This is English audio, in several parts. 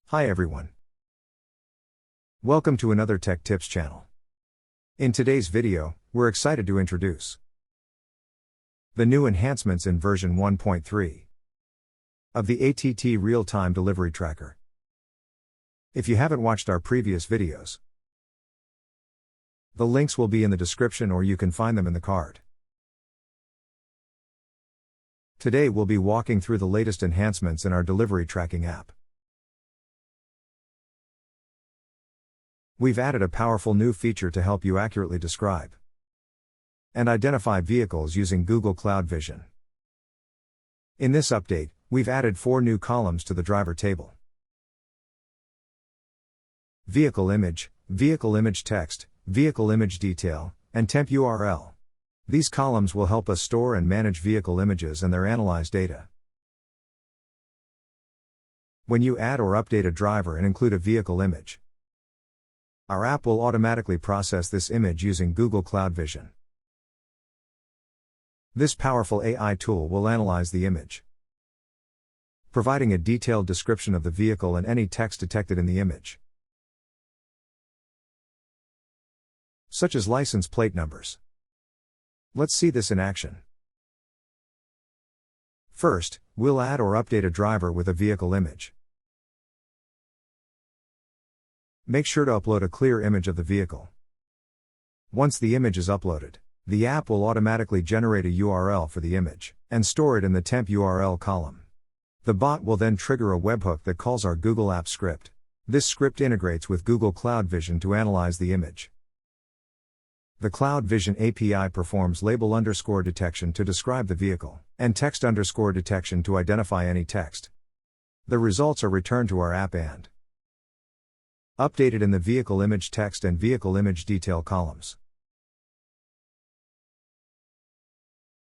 Hi everyone. Welcome to another Tech Tips channel. In today's video, we're excited to introduce the new enhancements in version 1.3 of the ATT Real-Time Delivery Tracker. If you haven't watched our previous videos, the links will be in the description or you can find them in the card. Today we'll be walking through the latest enhancements in our delivery tracking app. We've added a powerful new feature to help you accurately describe and identify vehicles using Google Cloud Vision. In this update, we've added 4 new columns to the driver table: Vehicle Image, Vehicle Image Text, Vehicle Image Detail, and Temp URL. These columns will help us store and manage vehicle images and their analyzed data. When you add or update a driver and include a vehicle image, our app will automatically process this image using Google Cloud Vision. This powerful AI tool will analyze the image, providing a detailed description of the vehicle and any text detected in the image, such as license plate numbers. Let's see this in action. First, we'll add or update a driver with a vehicle image. Make sure to upload a clear image of the vehicle. Once the image is uploaded, the app will automatically generate a URL for the image and store it in the Temp URL column. The bot will then trigger a webhook that calls our Google Apps script. This script integrates with Google Cloud Vision to analyze the image. The Cloud Vision API performs label underscore detection to describe the vehicle, and text underscore detection to identify any text. The results are returned to our app and updated in the Vehicle Image Text and Vehicle Image Detail columns.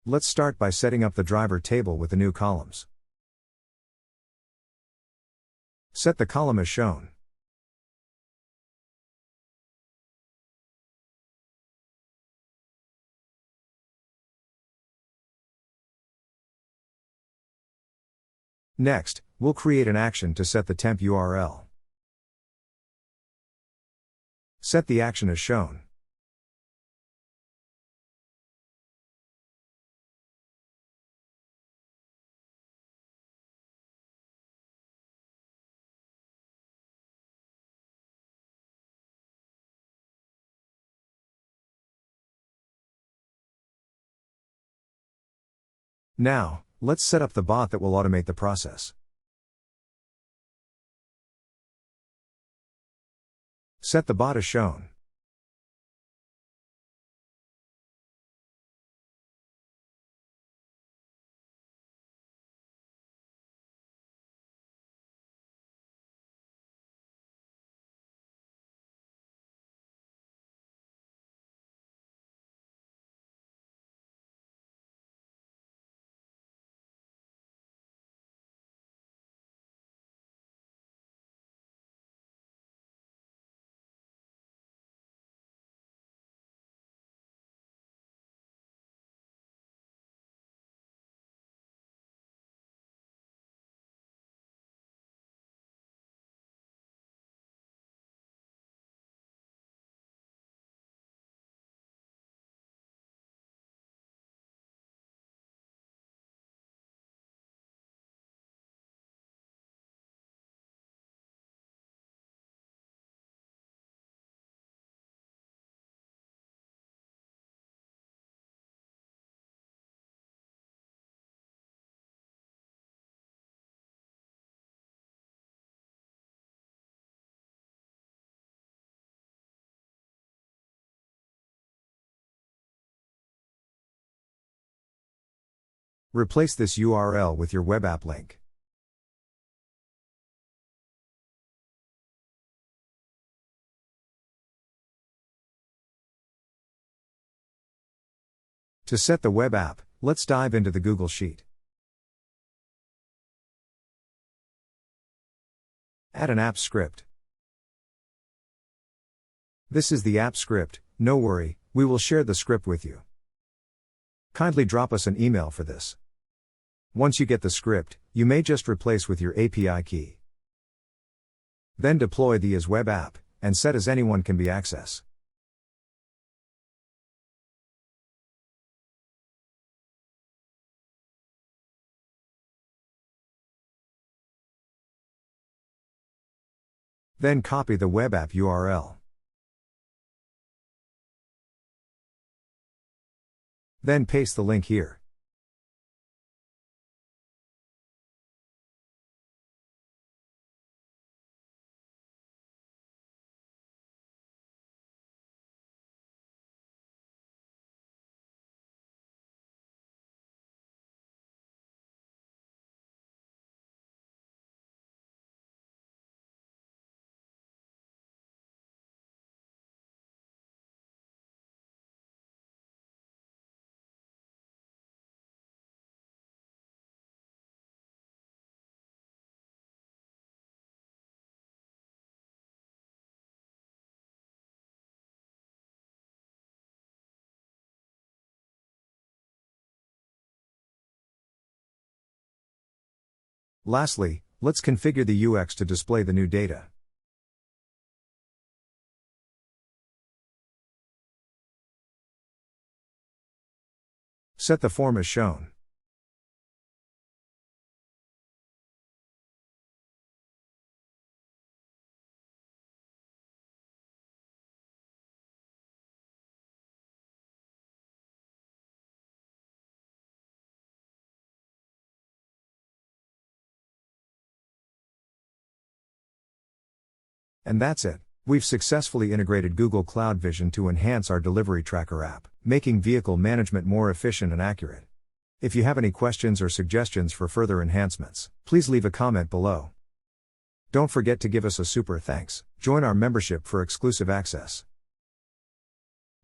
Let's start by setting up the driver table with the new columns. Set the column as shown. Next, we'll create an action to set the temp URL. Set the action as shown. Now, let's set up the bot that will automate the process. Set the bot as shown. Replace this URL with your web app link. To set the web app, let's dive into the Google Sheet. Add an app script. This is the app script. No worry, we will share the script with you. Kindly drop us an email for this. Once you get the script, you may just replace with your API key. Then deploy the as web app, and set as anyone can be access. Then copy the web app URL. Then paste the link here. Lastly, let's configure the UX to display the new data. Set the form as shown. And that's it. We've successfully integrated Google Cloud Vision to enhance our delivery tracker app, making vehicle management more efficient and accurate. If you have any questions or suggestions for further enhancements, please leave a comment below. Don't forget to give us a super thanks, join our membership for exclusive access,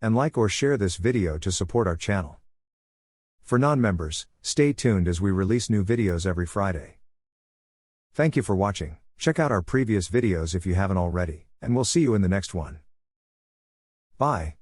and like or share this video to support our channel. For non-members, stay tuned as we release new videos every Friday. Thank you for watching. Check out our previous videos if you haven't already, and we'll see you in the next one. Bye.